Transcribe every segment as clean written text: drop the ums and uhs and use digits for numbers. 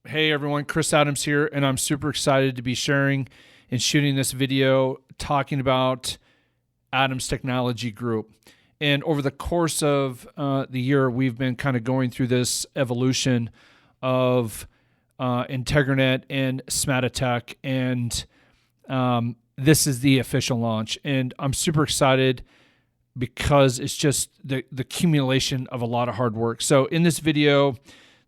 Hey everyone, Chris Adams here, and I'm super excited to be sharing and shooting this video talking about Adams Technology Group. And over the course of the year, we've been kind of going through this evolution of Integranet and Smatotech, and this is the official launch. And I'm super excited because it's just the accumulation of a lot of hard work. So in this video,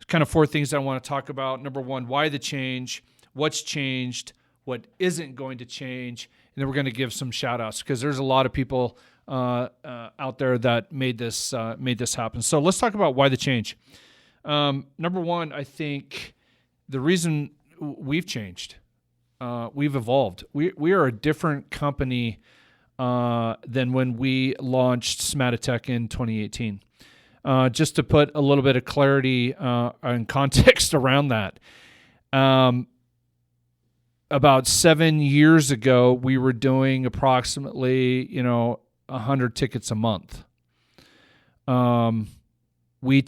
kind of four things I want to talk about. Number one, why the change, what's changed, what isn't going to change, and then we're going to give some shout outs because there's a lot of people out there that made this happen. So let's talk about why the change. Number one, I think the reason we've changed, we've evolved. We are a different company than when we launched Smatotech in 2018. Just to put a little bit of clarity and context around that, about 7 years ago, we were doing approximately 100 tickets a month. We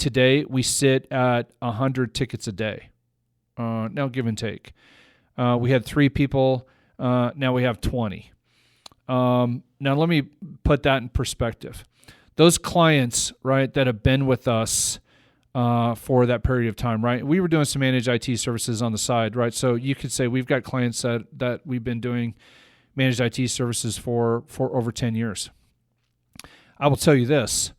sit at 100 tickets a day. Now give and take. We had 3 people. Now we have 20. Now let me put that in perspective. Those clients, right, that have been with us for that period of time, right? We were doing some managed IT services on the side, right? So you could say we've got clients that we've been doing managed IT services for over 10 years. I will tell you this,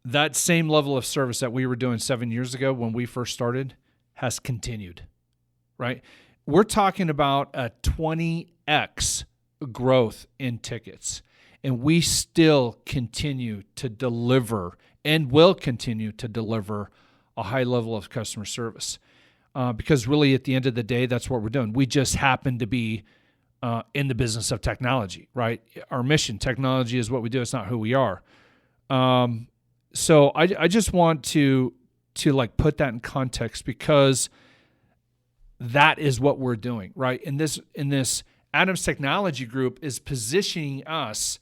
that same level of service that we were doing 7 years ago when we first started has continued, right? We're talking about a 20x growth in tickets. And we still continue to deliver and will continue to deliver a high level of customer service because really at the end of the day, that's what we're doing. We just happen to be in the business of technology, right? Our mission, technology is what we do. It's not who we are. So I just want to like put that in context because that is what we're doing, right? In this Adams Technology Group is positioning us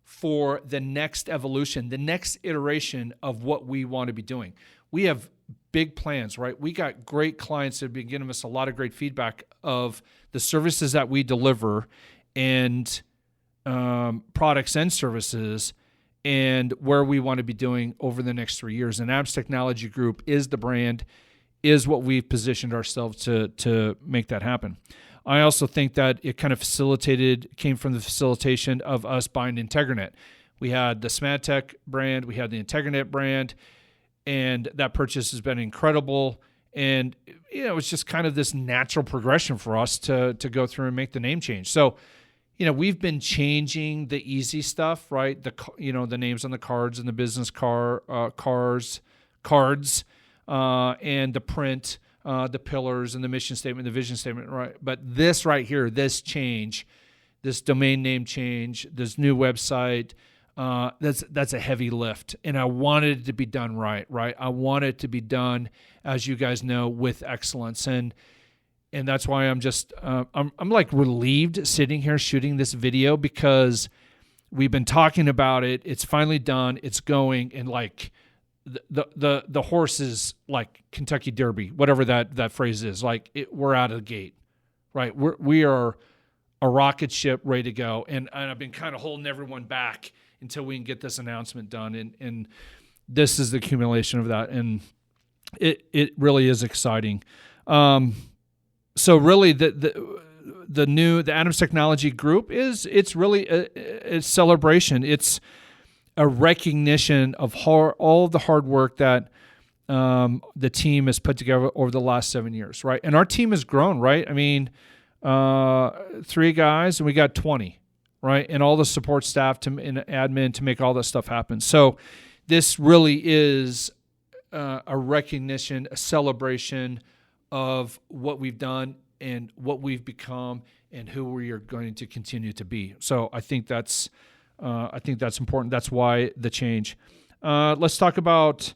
for the next evolution, the next iteration of what we want to be doing. We have big plans, right? We got great clients that have been giving us a lot of great feedback of the services that we deliver and products and services and where we want to be doing over the next 3 years. And Adams Technology Group is the brand, is what we've positioned ourselves to make that happen. I also think that it kind of came from the facilitation of us buying Integranet. We had the Smatotech brand, we had the Integranet brand, and that purchase has been incredible. And it's just kind of this natural progression for us to go through and make the name change. So, we've been changing the easy stuff, right? The names on the cards and the business cards, and the print. The pillars and the mission statement, the vision statement, right? But this right here, this change, this domain name change, this new website, that's a heavy lift. And I wanted it to be done right? I want it to be done, as you guys know, with excellence. And that's why I'm just, I'm like relieved sitting here shooting this video because we've been talking about it. It's finally done. It's going, and like, the horse is like Kentucky Derby, whatever that phrase is. Like we're out of the gate, right? We are a rocket ship ready to go, and I've been kind of holding everyone back until we can get this announcement done, and this is the accumulation of that, and it really is exciting. So really the Adams Technology Group it's really a celebration. It's a recognition of all the hard work that the team has put together over the last 7 years, right? And our team has grown, right? I mean, 3 guys and we got 20, right? And all the support staff and admin to make all that stuff happen. So this really is a recognition, a celebration of what we've done and what we've become and who we are going to continue to be. So I think that's important. That's why the change. Let's talk about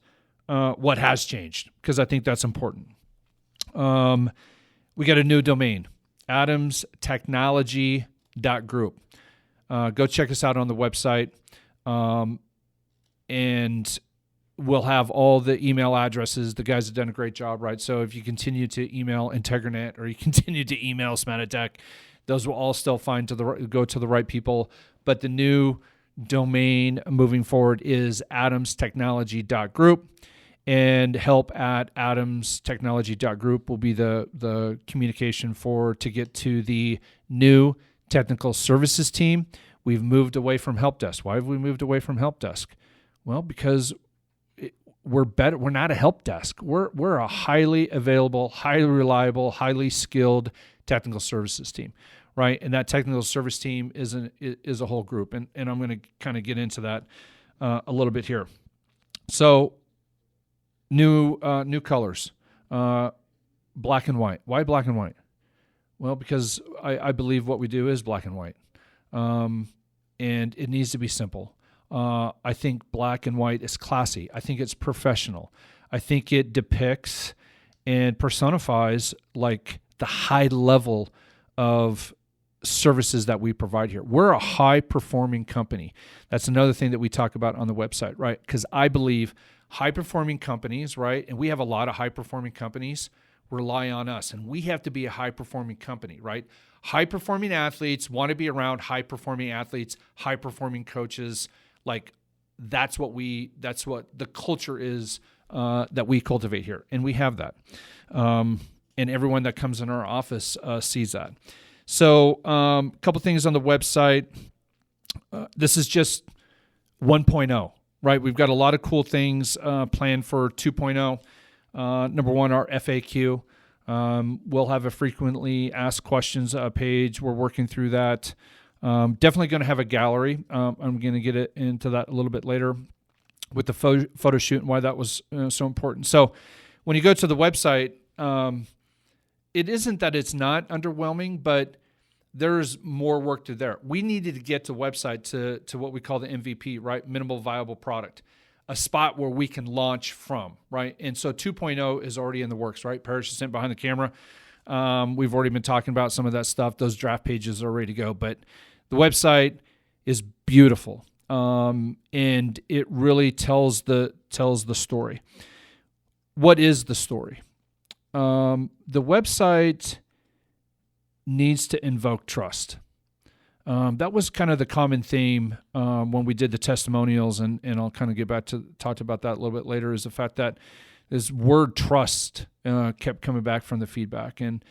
what has changed, because I think that's important. We got a new domain, adamstechnology.group. Go check us out on the website. And we'll have all the email addresses. The guys have done a great job, right? So if you continue to email Integranet or you continue to email Smatotech, those will all still go to the right people. But the new domain moving forward is adamstechnology.group, and help@adamstechnology.group will be the communication to get to the new technical services team. We've moved away from help desk. Why have we moved away from help desk? Well, because we're better. We're not a help desk. We're a highly available, highly reliable, highly skilled technical services team, right? And that technical service team is a whole group, and I'm going to kind of get into that a little bit here. So new colors, black and white. Why black and white? Well, because I believe what we do is black and white, and it needs to be simple. I think black and white is classy. I think it's professional. I think it depicts and personifies like the high level of services that we provide here. We're a high-performing company. That's another thing that we talk about on the website, right? Because I believe high-performing companies, right, and we have a lot of high-performing companies, rely on us, and we have to be a high-performing company, right? High-performing athletes want to be around high-performing athletes, high-performing coaches. Like that's what the culture is that we cultivate here, and we have that. And everyone that comes in our office sees that. So a couple things on the website. This is just 1.0, right? We've got a lot of cool things planned for 2.0. Number one, our FAQ. We'll have a frequently asked questions page. We're working through that. Definitely going to have a gallery. I'm going to get into that a little bit later with the photo shoot and why that was so important. So when you go to the website, it isn't that it's not underwhelming, but there's more work to there. We needed to get the website to what we call the MVP, right? Minimal viable product, a spot where we can launch from, right? And so 2.0 is already in the works, right? Parrish is sitting behind the camera. We've already been talking about some of that stuff. Those draft pages are ready to go, but the website is beautiful, and it really tells the story. What is the story? The website needs to invoke trust. That was kind of the common theme when we did the testimonials, and I'll kind of get back to talk about that a little bit later, is the fact that this word trust kept coming back from the feedback. And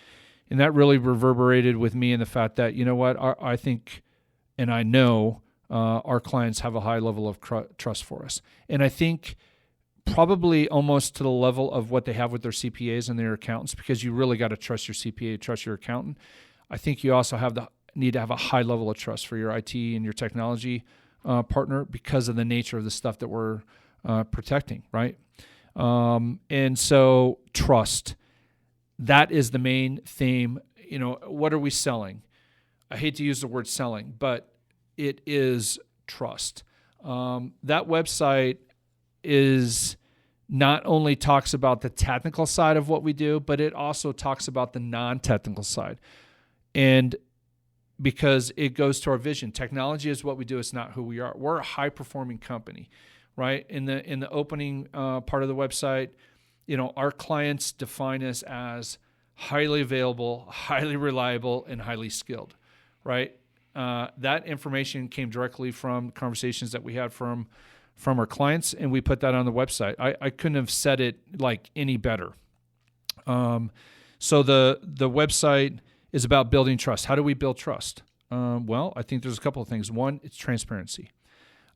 that really reverberated with me in the fact that, you know what, I think and I know our clients have a high level of trust for us. And I think probably almost to the level of what they have with their CPAs and their accountants, because you really got to trust your CPA, trust your accountant. I think you also need to have a high level of trust for your IT and your technology partner because of the nature of the stuff that we're protecting, right? And so trust, that is the main theme. You know, what are we selling? I hate to use the word selling, but it is trust. That website is not only talks about the technical side of what we do, but it also talks about the non-technical side. And because it goes to our vision. Technology is what we do. It's not who we are. We're a high-performing company, right? In the opening part of the website, you know, our clients define us as highly available, highly reliable, and highly skilled, right? That information came directly from conversations that we had from our clients, and we put that on the website. I couldn't have said it like any better. So the website is about building trust. How do we build trust? Well, I think there's a couple of things. One, it's transparency.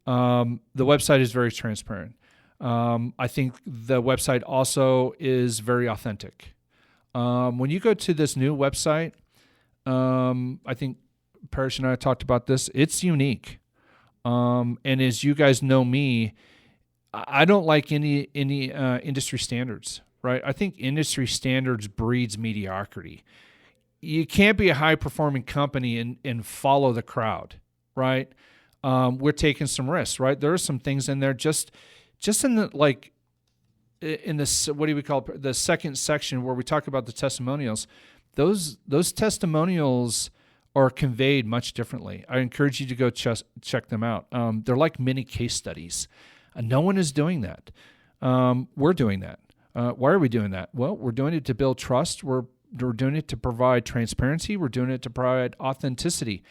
The website is very transparent. I think the website also is very authentic. When you go to this new website, I think Parrish and I talked about this. It's unique. And as you guys know me, I don't like any industry standards, right? I think industry standards breeds mediocrity. You can't be a high-performing company and follow the crowd, right? We're taking some risks, right? There are some things in there just in the in this, what do we call it? The second section where we talk about the testimonials. Those testimonials are conveyed much differently. I encourage you to go check them out. They're like mini case studies. No one is doing that. We're doing that. Why are we doing that? Well, we're doing it to build trust. We're doing it to provide transparency. We're doing it to provide authenticity.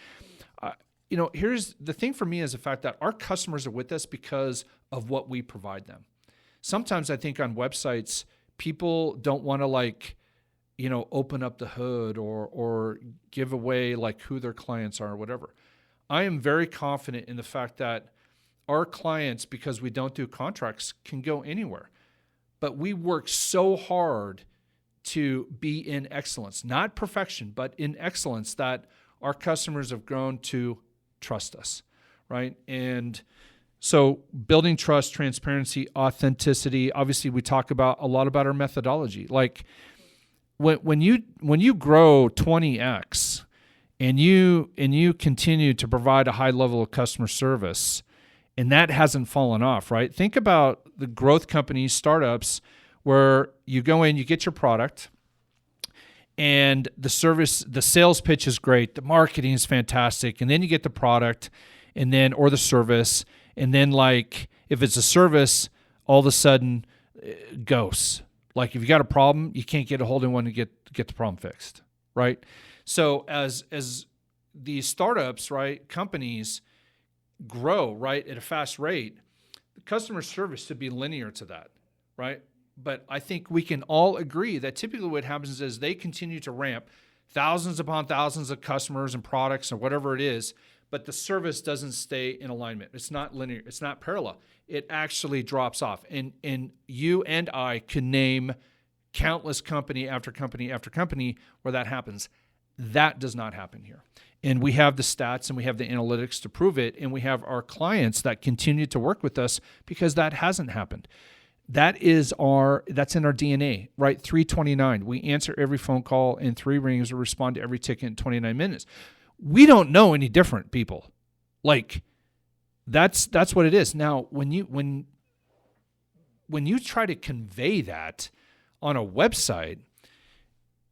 Here's the thing for me is the fact that our customers are with us because of what we provide them. Sometimes I think on websites, people don't want to open up the hood or give away like who their clients are or whatever. I am very confident in the fact that our clients, because we don't do contracts, can go anywhere. But we work so hard to be in excellence, not perfection, but in excellence, that our customers have grown to trust us, right? And so building trust, transparency, authenticity. Obviously, we talk a lot about our methodology. Like when you grow 20x and you continue to provide a high level of customer service, and that hasn't fallen off, right? Think about the growth companies, startups, where you go in, you get your product, and the sales pitch is great, the marketing is fantastic, and then you get the product, or the service, and then like if it's a service, all of a sudden it goes. Like if you got a problem, you can't get a hold of one to get the problem fixed, right? So as these startups, right, companies grow, right, at a fast rate, the customer service should be linear to that, right? But I think we can all agree that typically what happens is they continue to ramp thousands upon thousands of customers and products or whatever it is, but the service doesn't stay in alignment. It's not linear. It's not parallel. It actually drops off. And you and I can name countless company after company after company where that happens. That does not happen here. And we have the stats and we have the analytics to prove it. And we have our clients that continue to work with us because that hasn't happened. That's in our DNA, right? 329. We answer every phone call in 3 rings or respond to every ticket in 29 minutes. We don't know any different, people. Like that's what it is. Now, when you try to convey that on a website,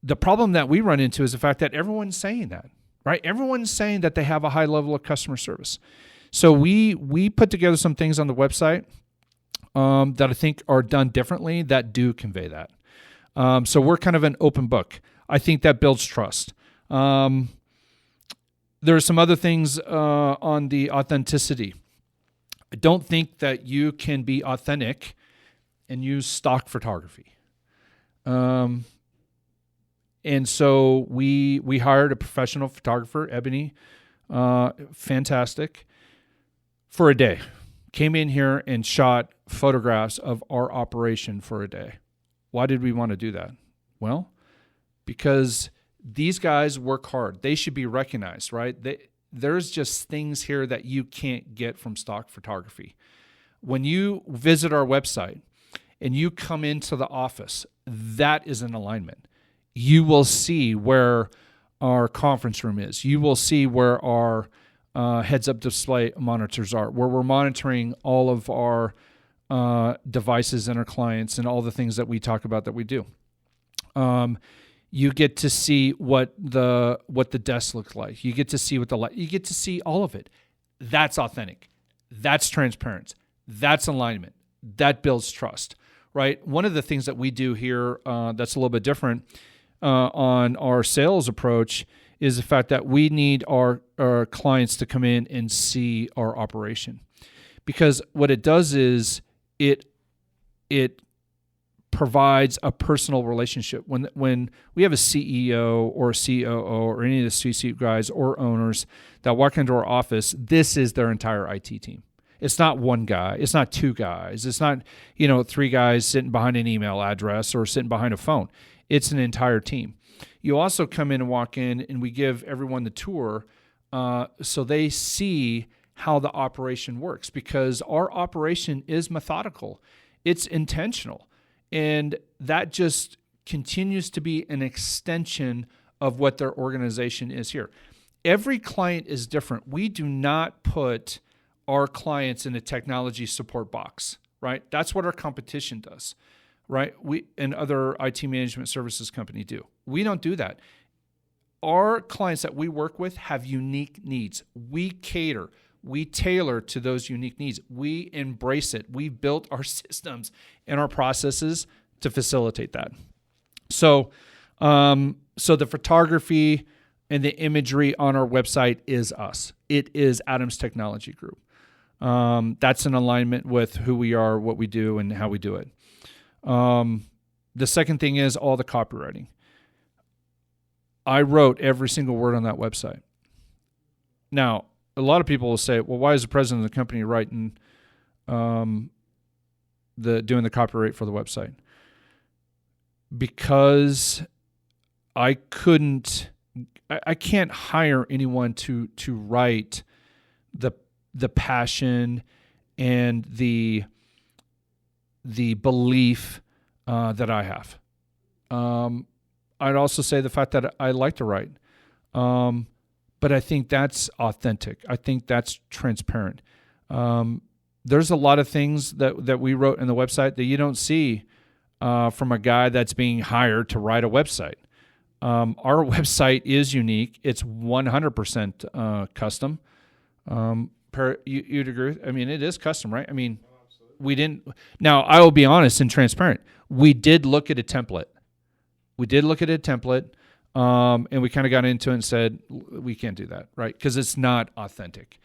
the problem that we run into is the fact that everyone's saying that, right? Everyone's saying that they have a high level of customer service. So we put together some things on the website that I think are done differently that do convey that. So we're kind of an open book. I think that builds trust. There are some other things on the authenticity. I don't think that you can be authentic and use stock photography. And so we hired a professional photographer, Ebony, fantastic, for a day. Came in here and shot photographs of our operation for a day. Why did we want to do that? Well, because these guys work hard. They should be recognized, right? There's just things here that you can't get from stock photography. When you visit our website and you come into the office, that is an alignment. You will see where our conference room is. You will see where our heads-up display monitors are, where we're monitoring all of our devices and our clients and all the things that we talk about that we do. You get to see what the desk looks like. You get to see you get to see all of it. That's authentic. That's transparent. That's alignment. That builds trust, right? One of the things that we do here that's a little bit different on our sales approach is the fact that we need our clients to come in and see our operation. Because what it does is it provides a personal relationship. When we have a CEO or a COO or any of the C-suite guys or owners that walk into our office, this is their entire IT team. It's not one guy. It's not 2 guys. It's not 3 guys sitting behind an email address or sitting behind a phone. It's an entire team. You also come in and walk in, and we give everyone the tour so they see how the operation works, because our operation is methodical. It's intentional. And that just continues to be an extension of what their organization is here. Every client is different. We do not put our clients in a technology support box, right? That's what our competition does, right? We and other IT management services company do. We don't do that. Our clients that we work with have unique needs. We cater. We tailor to those unique needs. We embrace it. We built our systems and our processes to facilitate that. So, so the photography and the imagery on our website is us. It is Adams Technology Group. That's in alignment with who we are, what we do, and how we do it. The second thing is all the copywriting. I wrote every single word on that website. Now, a lot of people will say, well, why is the president of the company writing doing the copyright for the website? Because I can't hire anyone to write the passion and the belief that I have. I'd also say the fact that I like to write. But I think that's authentic. I think that's transparent. There's a lot of things that we wrote in the website that you don't see from a guy that's being hired to write a website. Our website is unique. It's 100% custom. You'd agree? I mean, it is custom, right? I mean, we didn't. Now, I will be honest and transparent. We did look at a template. And we kind of got into it and said, we can't do that, right? Because it's not authentic.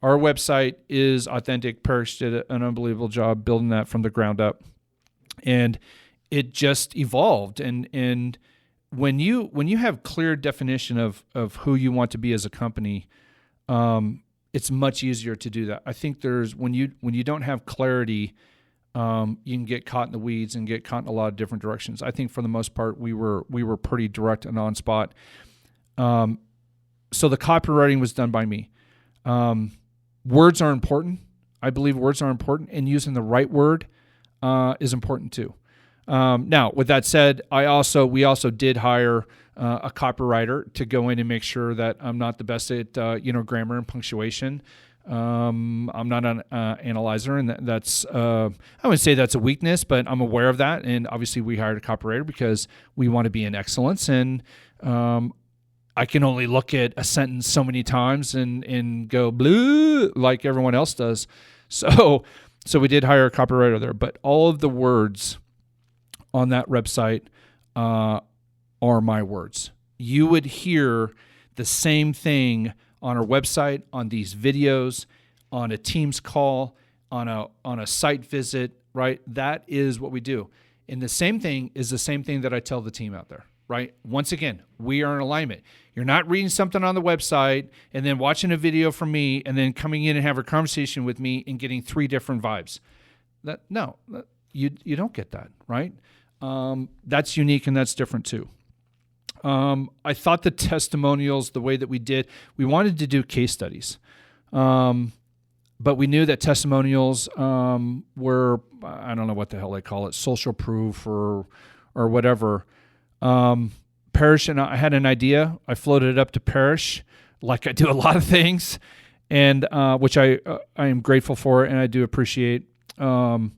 Our website is authentic. Parrish did an unbelievable job building that from the ground up. And it just evolved. And when you have clear definition of who you want to be as a company, it's much easier to do that. I think when you don't have clarity, you can get caught in the weeds and get caught in a lot of different directions. I think for the most part, we were pretty direct and on spot. So the copywriting was done by me. Words are important. I believe words are important, and using the right word is important too. Now, with that said, we also did hire a copywriter to go in and make sure that I'm not the best at grammar and punctuation. I'm not an analyzer, and that's I wouldn't say that's a weakness, but I'm aware of that. And obviously, we hired a copywriter because we want to be in excellence. And I can only look at a sentence so many times and go blue like everyone else does. So we did hire a copywriter there, but all of the words on that website are my words. You would hear the same thing on our website, on these videos, on a Teams call, on a site visit, right? That is what we do. And the same thing is the same thing that I tell the team out there, right? Once again, we are in alignment. You're not reading something on the website and then watching a video from me and then coming in and have a conversation with me and getting 3 different vibes. You don't get that, right? That's unique and that's different too. I thought the testimonials, the way that we wanted to do case studies. But we knew that testimonials were, I don't know what the hell they call it, social proof or whatever. Parrish and I had an idea. I floated it up to Parrish, like I do a lot of things, and which I am grateful for and I do appreciate. And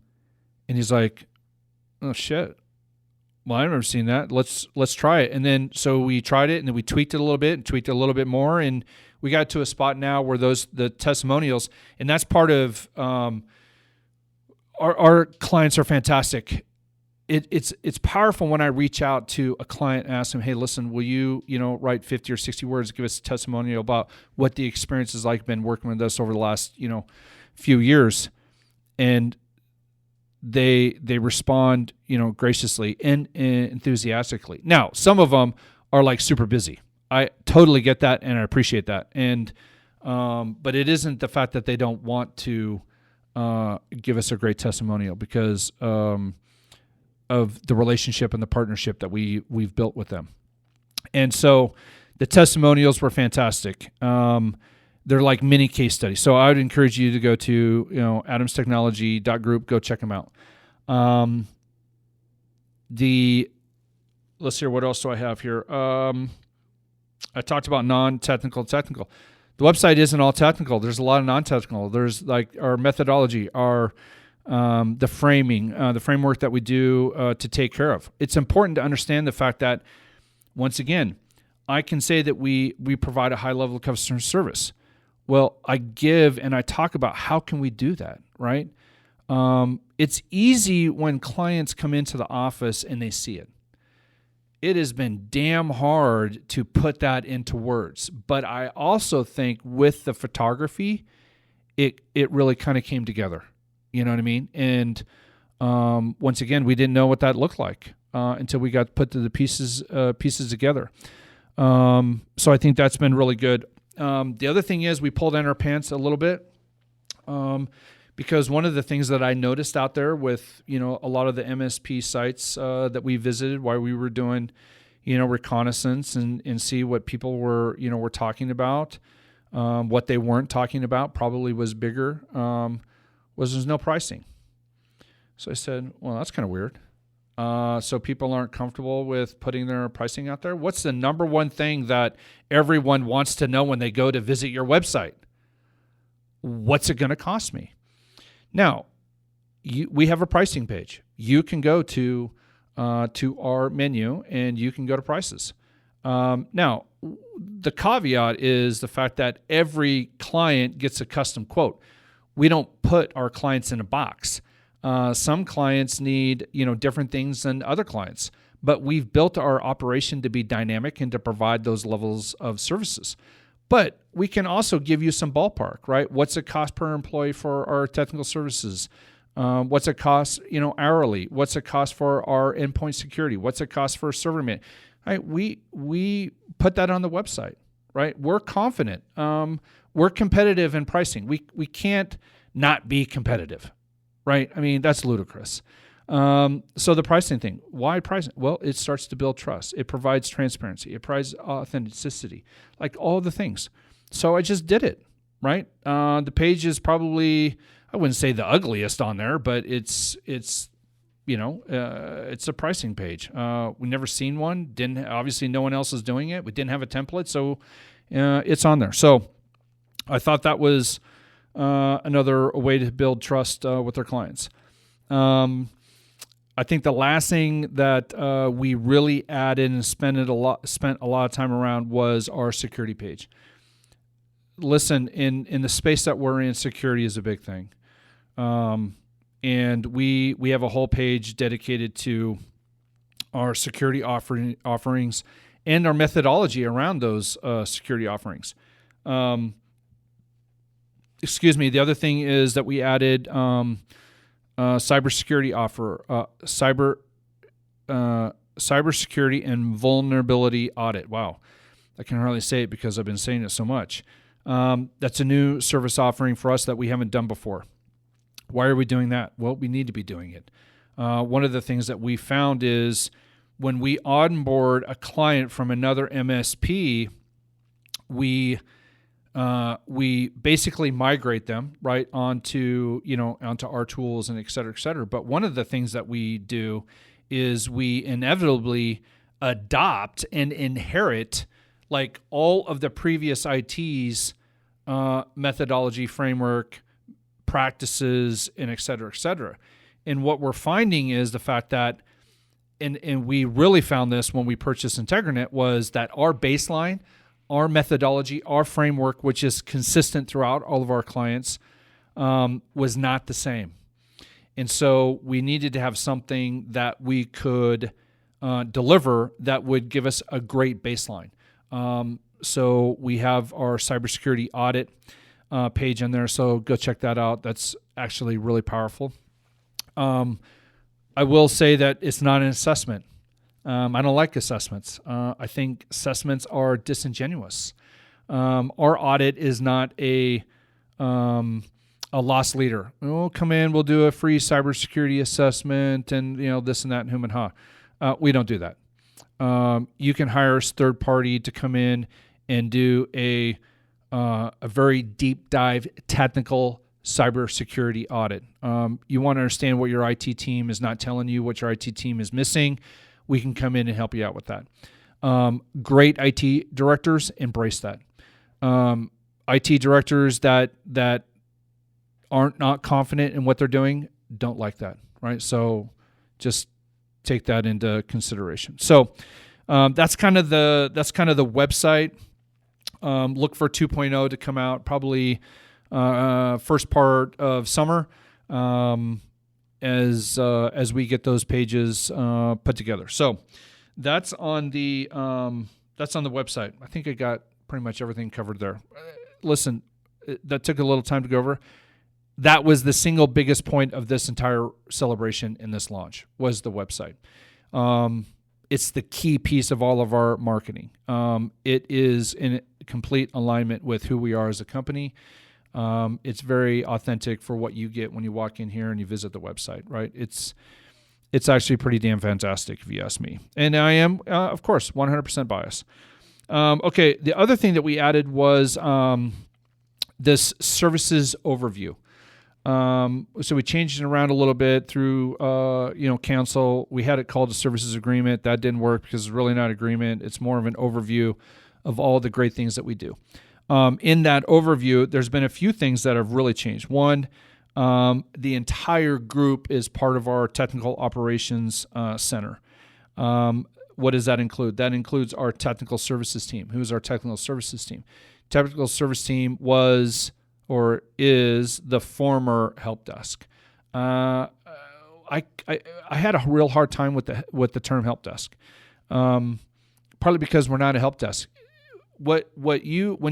he's like, "Oh shit. Well, I've never seen that. Let's try it." And then so we tried it, and then we tweaked it a little bit and tweaked it a little bit more, and we got to a spot now where the testimonials, and that's part of our clients are fantastic. It's powerful when I reach out to a client and ask them, "Hey, listen, will you write 50 or 60 words, give us a testimonial about what the experience is like, been working with us over the last few years," and they respond graciously and enthusiastically. Now, some of them are like super busy. I totally get that and I appreciate that. And but it isn't the fact that they don't want to give us a great testimonial because of the relationship and the partnership that we've built with them. And so the testimonials were fantastic. They're like mini case studies. So I would encourage you to go to adamstechnology.group, go check them out. Let's see, what else do I have here? I talked about non-technical, technical. The website isn't all technical. There's a lot of non-technical. There's like our methodology, the framing, the framework that we do to take care of. It's important to understand the fact that, once again, I can say that we provide a high level of customer service. Well, I give and I talk about how can we do that, right? It's easy when clients come into the office and they see it. It has been damn hard to put that into words. But I also think with the photography, it really kind of came together. You know what I mean? And once again, we didn't know what that looked like until we got put to the pieces together. So I think that's been really good. The other thing is we pulled down our pants a little bit because one of the things that I noticed out there with, a lot of the MSP sites that we visited while we were doing, reconnaissance and see what people were talking about, what they weren't talking about probably was bigger, was there's no pricing. So I said, well, that's kind of weird. So people aren't comfortable with putting their pricing out there. What's the number one thing that everyone wants to know when they go to visit your website? What's it going to cost me? Now, we have a pricing page. You can go to our menu and you can go to prices. Now, the caveat is the fact that every client gets a custom quote. We don't put our clients in a box. Some clients need, different things than other clients, but we've built our operation to be dynamic and to provide those levels of services. But we can also give you some ballpark, right? What's it cost per employee for our technical services? What's it cost, hourly? What's it cost for our endpoint security? What's it cost for server man? Right? We put that on the website, right? We're confident. We're competitive in pricing. We can't not be competitive. Right? I mean, that's ludicrous. So the pricing thing, why pricing? Well, it starts to build trust. It provides transparency. It provides authenticity, like all the things. So I just did it, right? The page is probably, I wouldn't say the ugliest on there, but it's a pricing page. We never seen one. Obviously no one else is doing it. We didn't have a template, so it's on there. So I thought that was another way to build trust with their clients. I think the last thing that we really added and spent a lot of time around was our security page. Listen, in the space that we're in, security is a big thing, and we have a whole page dedicated to our security offerings and our methodology around those security offerings. The other thing is that we added cybersecurity cybersecurity and vulnerability audit. Wow, I can hardly say it because I've been saying it so much. That's a new service offering for us that we haven't done before. Why are we doing that? Well, we need to be doing it. One of the things that we found is when we onboard a client from another MSP, we basically migrate them right onto our tools and et cetera, et cetera. But one of the things that we do is we inevitably adopt and inherit like all of the previous IT's methodology, framework, practices, and et cetera, et cetera. And what we're finding is the fact that, and we really found this when we purchased IntegraNet, was that our baseline, our methodology, our framework, which is consistent throughout all of our clients, was not the same. And so we needed to have something that we could deliver that would give us a great baseline. So we have our cybersecurity audit page in there, so go check that out. That's actually really powerful. I will say that it's not an assessment. I don't like assessments. I think assessments are disingenuous. Our audit is not a loss leader. We'll come in, we'll do a free cybersecurity assessment, and this and that and whom and ha. We don't do that. You can hire a third party to come in and do a very deep dive technical cybersecurity audit. You want to understand what your IT team is not telling you, what your IT team is missing. We can come in and help you out with that. Great IT directors embrace that. IT directors that aren't not confident in what they're doing don't like that, right? So just take that into consideration. So that's kind of the website. Look for 2.0 to come out probably first part of summer as we get those pages put together. So that's on the website. I think I got pretty much everything covered there. Listen, that took a little time to go over. That was the single biggest point of this entire celebration in this launch was the website. It's the key piece of all of our marketing. It is in complete alignment with who we are as a company. It's very authentic for what you get when you walk in here and you visit the website, right? It's actually pretty damn fantastic if you ask me. And I am, of course, 100% biased. Okay, the other thing that we added was this services overview. So we changed it around a little bit through, council. We had it called a services agreement. That didn't work because it's really not an agreement. It's more of an overview of all the great things that we do. In that overview, there's been a few things that have really changed. One, the entire group is part of our technical operations center. What does that include? That includes our technical services team. Who is our technical services team? Technical service team was or is the former help desk. I had a real hard time with the term help desk, partly because we're not a help desk. When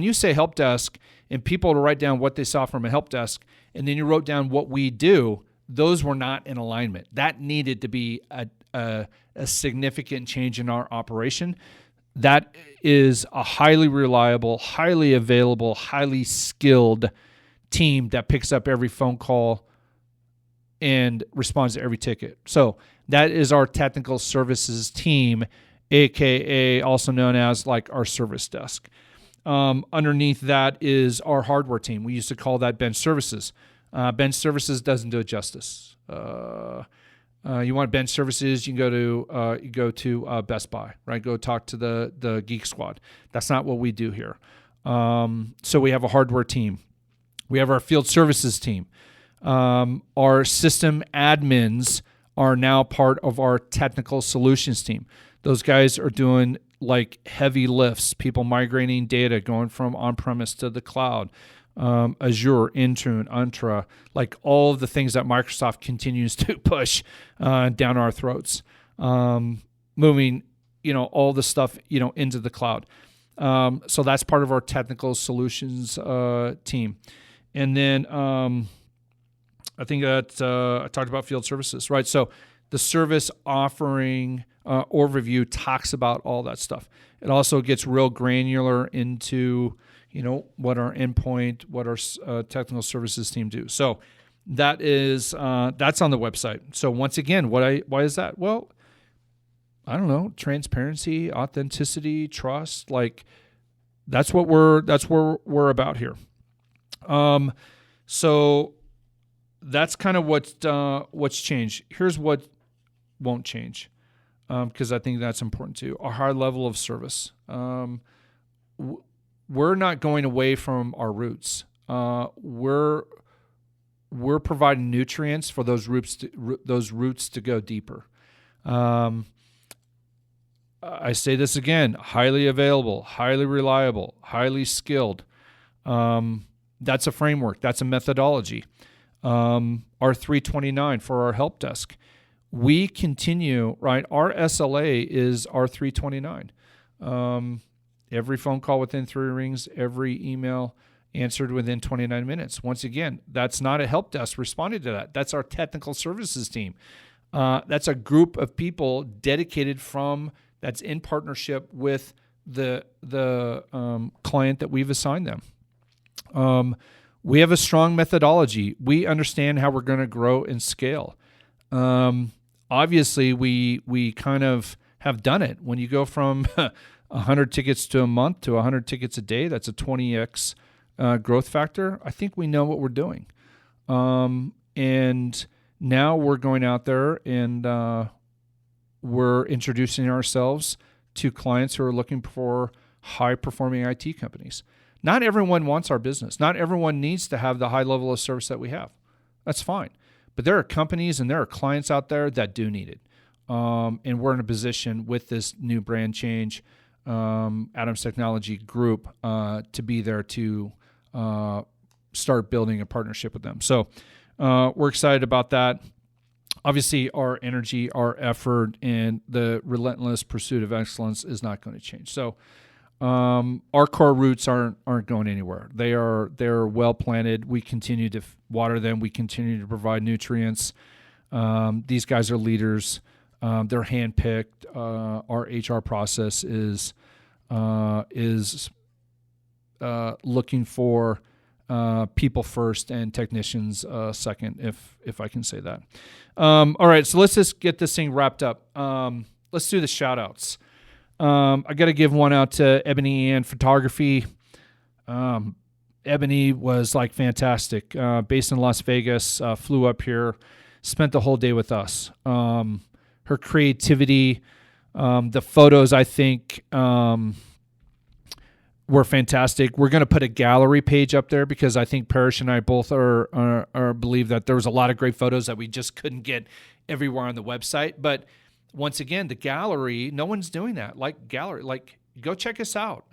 you say help desk and people to write down what they saw from a help desk, and then you wrote down what we do, those were not in alignment. That needed to be a significant change in our operation. That is a highly reliable, highly available, highly skilled team that picks up every phone call and responds to every ticket. So that is our technical services team, AKA also known as like our service desk. Underneath that is our hardware team. We used to call that bench services. Bench services doesn't do it justice. You want bench services, you can go to Best Buy, right? Go talk to the Geek Squad. That's not what we do here. So we have a hardware team. We have our field services team. Our system admins are now part of our technical solutions team. Those guys are doing like heavy lifts, people migrating data, going from on-premise to the cloud, Azure, Intune, Entra, like all of the things that Microsoft continues to push down our throats, moving, all the stuff, into the cloud. So that's part of our technical solutions team. And then I think that I talked about field services, right? So the service offering overview talks about all that stuff. It also gets real granular into what our endpoint, what our technical services team do. So that is that's on the website. So once again, why is that? Well, I don't know, transparency, authenticity, trust. Like that's what we're about here. So that's kind of what's changed. Here's what won't change, because I think that's important too. Our high level of service. We're not going away from our roots. We're providing nutrients for those roots to go deeper. I say this again: highly available, highly reliable, highly skilled. That's a framework. That's a methodology. Our 329 for our help desk. We continue, right? Our SLA is our 329. Every phone call within 3 rings, every email answered within 29 minutes. Once again, that's not a help desk responding to that. That's our technical services team. That's a group of people dedicated that's in partnership with the client that we've assigned them. We have a strong methodology. We understand how we're going to grow and scale. Obviously, we kind of have done it. When you go from 100 tickets to a month to 100 tickets a day, that's a 20x growth factor. I think we know what we're doing. And now we're going out there and we're introducing ourselves to clients who are looking for high-performing IT companies. Not everyone wants our business. Not everyone needs to have the high level of service that we have. That's fine. But there are companies and there are clients out there that do need it. And we're in a position with this new brand change Adams Technology Group, to be there to start building a partnership with them. So we're excited about that. Obviously, our energy, our effort, and the relentless pursuit of excellence is not going to change. So our core roots aren't going anywhere. They're well planted. We continue to water them. We continue to provide nutrients. These guys are leaders. They're handpicked. Our HR process is looking for people first and technicians second, if I can say that. All right, so let's just get this thing wrapped up. Let's do the shout outs. I got to give one out to Ebony and Photography. Ebony was like fantastic. Based in Las Vegas, flew up here, spent the whole day with us. Her creativity, the photos, I think, were fantastic. We're going to put a gallery page up there because I think Parrish and I both are believe that there was a lot of great photos that we just couldn't get everywhere on the website. But once again, the gallery, no one's doing that. Go check us out.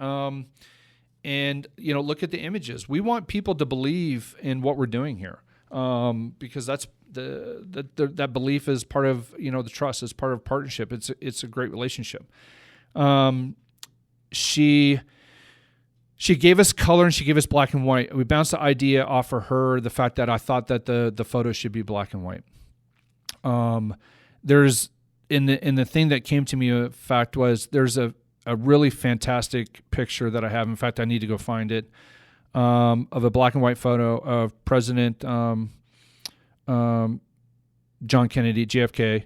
And look at the images. We want people to believe in what we're doing here, because that's that belief is part of the trust. It's part of partnership. It's a great relationship. She gave us color and she gave us black and white. We bounced the idea off of her, the fact that I thought that the photos should be black and white. There's in the thing that came to me, fact was there's a really fantastic picture that I have. In fact, I need to go find it, of a black and white photo of President John Kennedy, JFK,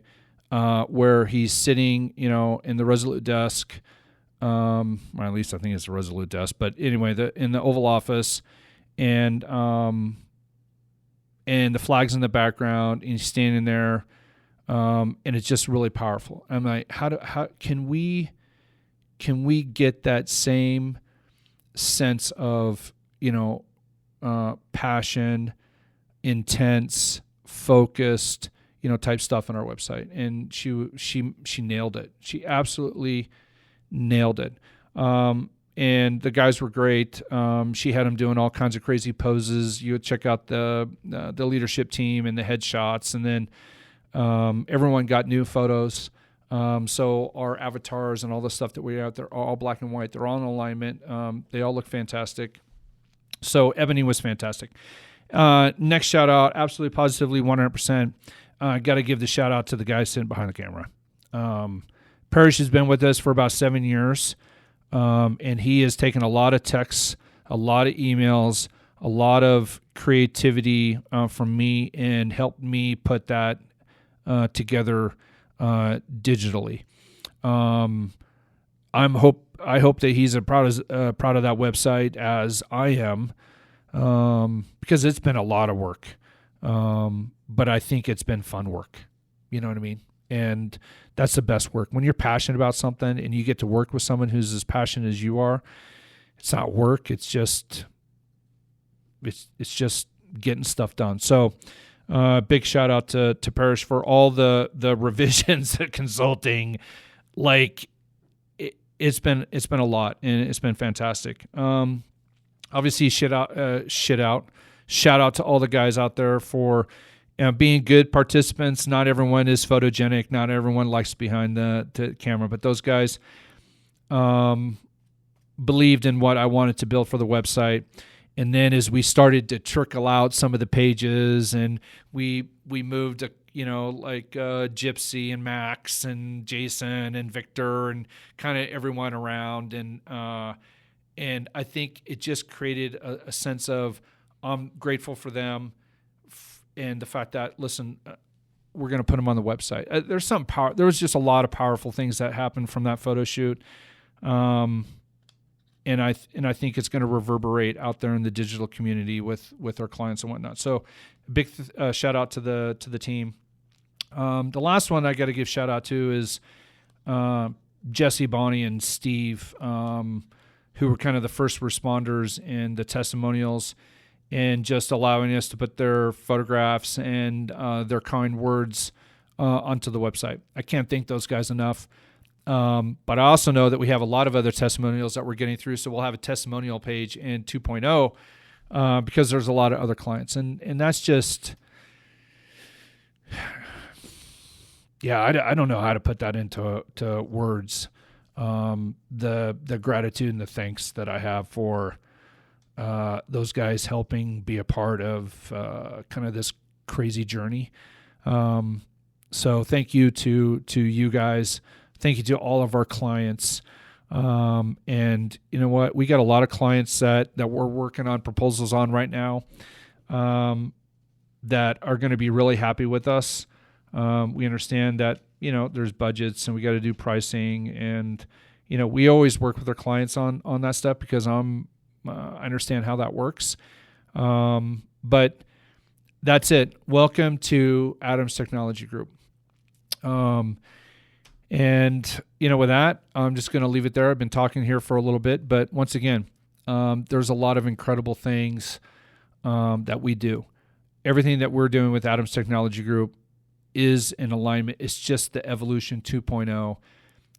where he's sitting, in the Resolute desk. Or at least I think it's a Resolute desk, but anyway, in the Oval Office, and the flag's in the background, and he's standing there, and it's just really powerful. I'm like, how can we get that same sense of passion, intense, focused, type stuff on our website? And she nailed it. She absolutely nailed it. And the guys were great. She had them doing all kinds of crazy poses. You would check out the leadership team and the headshots, and then everyone got new photos. So our avatars and all the stuff that we have, they're all black and white. They're all in alignment. They all look fantastic. So Ebony was fantastic. Next shout out, absolutely positively 100%. Got to give the shout out to the guy sitting behind the camera. Parrish has been with us for about 7 years, and he has taken a lot of texts, a lot of emails, a lot of creativity from me, and helped me put that together digitally. I hope that he's as proud of that website as I am, because it's been a lot of work, but I think it's been fun work. You know what I mean? And that's the best work. When you're passionate about something and you get to work with someone who's as passionate as you are, it's not work. It's just getting stuff done. So big shout out to Parrish for all the revisions and consulting. Like it's been a lot, and it's been fantastic. Obviously shout out to all the guys out there for being good participants. Not everyone is photogenic. Not everyone likes behind the camera, but those guys believed in what I wanted to build for the website. And then as we started to trickle out some of the pages, and we moved Gypsy and Max and Jason and Victor and kind of everyone around, and I think it just created a sense of I'm grateful for them. And the fact that, listen, we're going to put them on the website. There's some power. There was just a lot of powerful things that happened from that photo shoot, and I think it's going to reverberate out there in the digital community with our clients and whatnot. So, big shout out to the team. The last one I got to give shout out to is Jesse, Bonnie, and Steve, who were kind of the first responders and the testimonials, and just allowing us to put their photographs and their kind words onto the website. I can't thank those guys enough. But I also know that we have a lot of other testimonials that we're getting through. So we'll have a testimonial page in 2.0 because there's a lot of other clients. And that's just, yeah, I don't know how to put that into words. The gratitude and the thanks that I have for those guys helping be a part of kind of this crazy journey. So thank you to you guys. Thank you to all of our clients. And you know what? We got a lot of clients that we're working on proposals on right now that are going to be really happy with us. We understand that, there's budgets and we got to do pricing, and, we always work with our clients on that stuff because I understand how that works. But that's it. Welcome to Adams Technology Group. And, with that, I'm just going to leave it there. I've been talking here for a little bit, but once again, there's a lot of incredible things that we do. Everything that we're doing with Adams Technology Group is in alignment. It's just the evolution 2.0.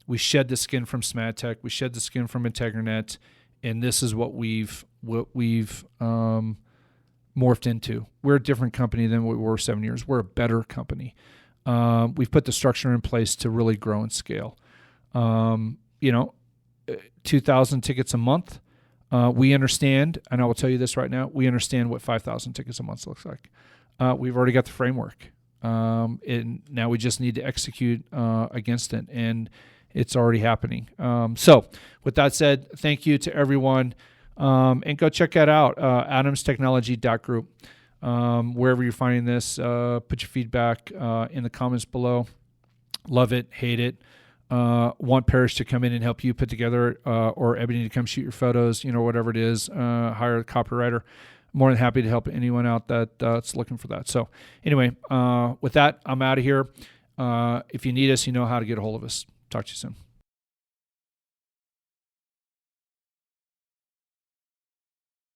We shed the skin from Smatec. We shed the skin from Integranet, and this is what we've morphed into. We're a different company than what we were 7 years. We're a better company. We've put the structure in place to really grow and scale. 2,000 tickets a month. We understand, and I will tell you this right now, we understand what 5,000 tickets a month looks like. We've already got the framework. And now we just need to execute against it, and it's already happening. So with that said, thank you to everyone, and go check that out, adamstechnology.group. Wherever you're finding this, put your feedback in the comments below. Love it, hate it. Want Parrish to come in and help you put together, or Ebony to come shoot your photos, whatever it is, hire a copywriter. More than happy to help anyone out that's looking for that. So anyway, with that, I'm out of here. If you need us, you know how to get a hold of us. Talk to you soon.